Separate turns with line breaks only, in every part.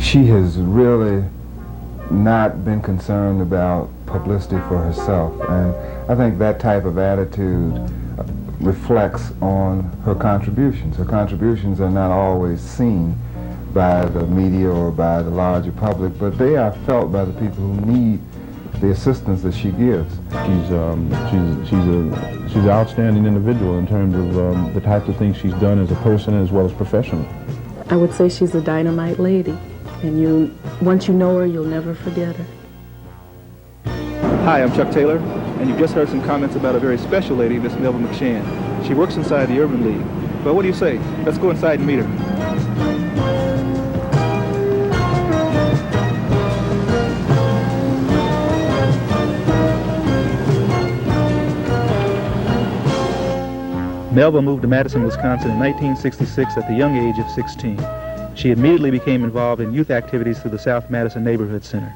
she has really not been concerned about publicity for herself, and I think that type of attitude reflects on her contributions. Her contributions are not always seen by the media or by the larger public, but they are felt by the people who need the assistance that she gives.
She's an outstanding individual in terms of the types of things she's done as a person as well as professionally.
I would say she's a dynamite lady, and once you know her, you'll never forget her.
Hi, I'm Chuck Taylor, and you've just heard some comments about a very special lady, Miss Melva McShan. She works inside the Urban League. Well, what do you say? Let's go inside and meet her. Melva moved to Madison, Wisconsin in 1966 at the young age of 16. She immediately became involved in youth activities through the South Madison Neighborhood Center.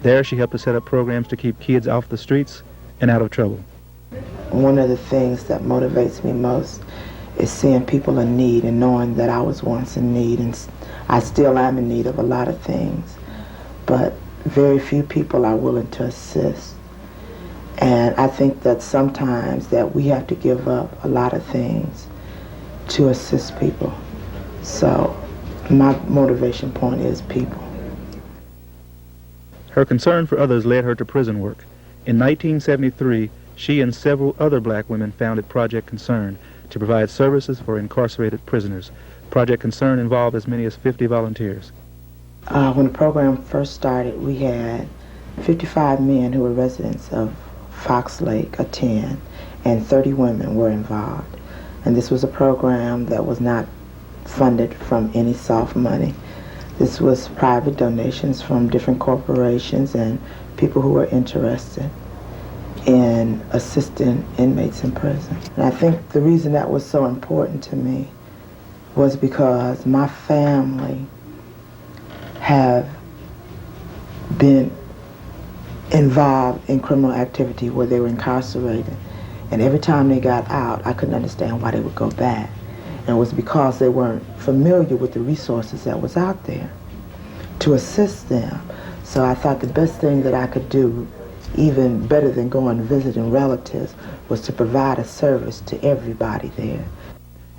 There she helped to set up programs to keep kids off the streets and out of trouble.
One of the things that motivates me most is seeing people in need and knowing that I was once in need, and I still am in need of a lot of things, but very few people are willing to assist. And I think that sometimes that we have to give up a lot of things to assist people. So my motivation point is people.
Her concern for others led her to prison work. In 1973, she and several other black women founded Project Concern to provide services for incarcerated prisoners. Project Concern involved as many as 50 volunteers.
When the program first started, we had 55 men who were residents of Fox Lake attend, and 30 women were involved. And this was a program that was not funded from any soft money. This was private donations from different corporations and people who were interested in assisting inmates in prison. And I think the reason that was so important to me was because my family have been involved in criminal activity where they were incarcerated. And every time they got out, I couldn't understand why they would go back. And it was because they weren't familiar with the resources that was out there to assist them. So I thought the best thing that I could do, even better than going and visiting relatives, was to provide a service to everybody there.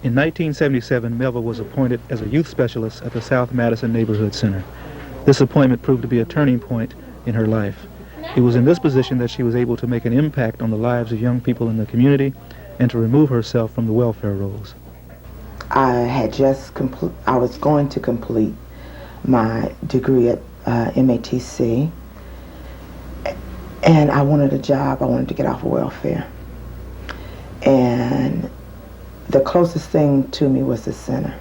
In 1977, Melva was appointed as a youth specialist at the South Madison Neighborhood Center. This appointment proved to be a turning point in her life. It was in this position that she was able to make an impact on the lives of young people in the community and to remove herself from the welfare rolls.
I was going to complete my degree at MATC, and I wanted a job. I wanted to get off of welfare. And the closest thing to me was the center.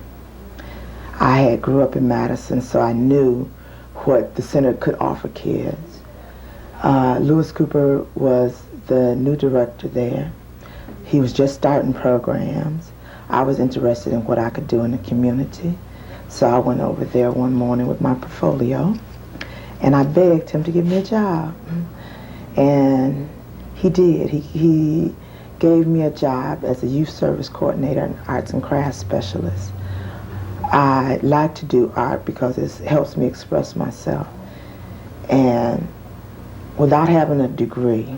I had grew up in Madison, so I knew what the center could offer kids. Lewis Cooper was the new director there. He was just starting programs. I was interested in what I could do in the community. So I went over there one morning with my portfolio, and I begged him to give me a job. And he did. He gave me a job as a youth service coordinator and arts and crafts specialist. I like to do art because it helps me express myself. And without having a degree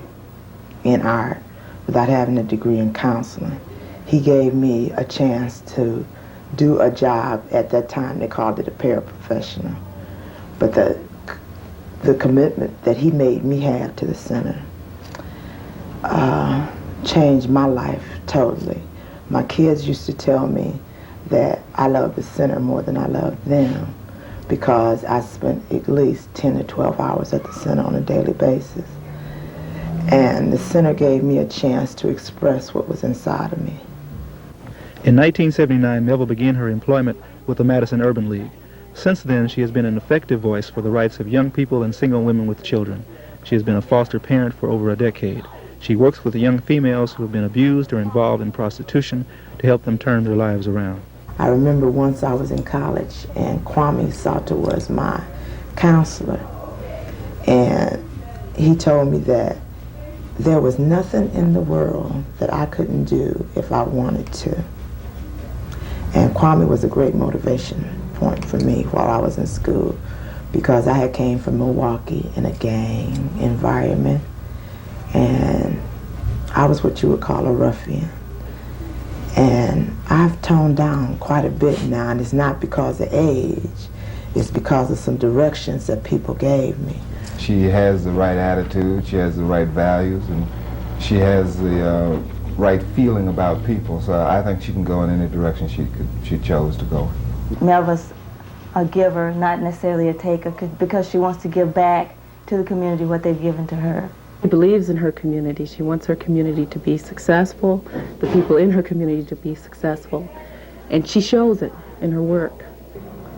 in art, without having a degree in counseling, he gave me a chance to do a job. At that time they called it a paraprofessional. But the commitment that he made me have to the center changed my life totally. My kids used to tell me that I love the center more than I love them, because I spent at least 10 to 12 hours at the center on a daily basis. And the center gave me a chance to express what was inside of me.
In 1979, Melva began her employment with the Madison Urban League. Since then, she has been an effective voice for the rights of young people and single women with children. She has been a foster parent for over a decade. She works with the young females who have been abused or involved in prostitution to help them turn their lives around.
I remember once I was in college and Kwame Salter was my counselor, and he told me that there was nothing in the world that I couldn't do if I wanted to. And Kwame was a great motivation point for me while I was in school, because I had came from Milwaukee in a gang environment, and I was what you would call a ruffian. And I've toned down quite a bit now, and it's not because of age, it's because of some directions that people gave me.
She has the right attitude, she has the right values, and she has the right feeling about people. So I think she can go in any direction she chose to go.
Melva's a giver, not necessarily a taker, because she wants to give back to the community what they've given to her.
She believes in her community. She wants her community to be successful, the people in her community to be successful, and she shows it in her work.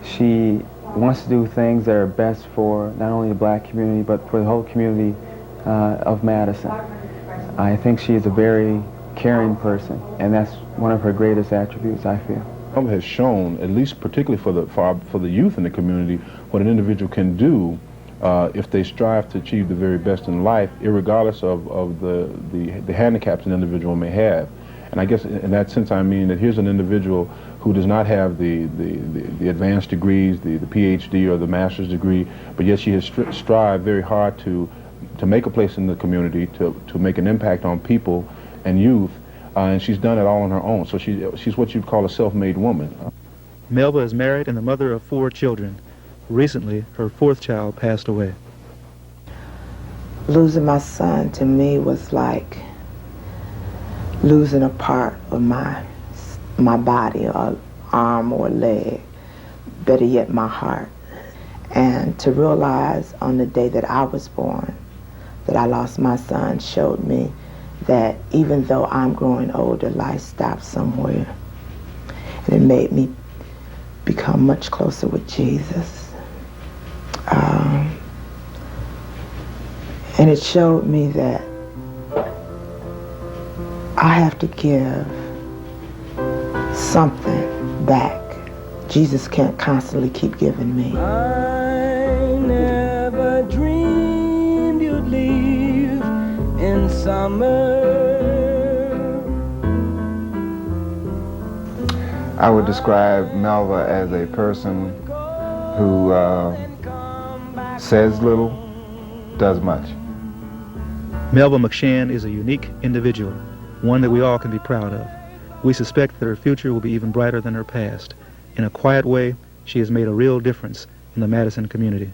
She wants to do things that are best for not only the black community, but for the whole community of Madison. I think she is a very caring person, and that's one of her greatest attributes, I feel.
Melva has shown, at least particularly for the youth in the community, what an individual can do if they strive to achieve the very best in life, irregardless of the handicaps an individual may have. And I guess in that sense I mean that here's an individual who does not have the advanced degrees, the PhD or the master's degree, but yet she has strived very hard to make a place in the community, to make an impact on people and youth, and she's done it all on her own. So she's what you'd call a self-made woman.
Melva is married and the mother of 4 children. Recently, her 4th child passed away.
Losing my son to me was like losing a part of my body, or arm or leg, better yet my heart. And to realize on the day that I was born that I lost my son showed me that even though I'm growing older, life stops somewhere. And it made me become much closer with Jesus. And it showed me that I have to give something back. Jesus can't constantly keep giving me.
I never dreamed you'd leave in summer.
I would describe Melva as a person who says little, does much.
Melva McShan is a unique individual, one that we all can be proud of. We suspect that her future will be even brighter than her past. In a quiet way, she has made a real difference in the Madison community.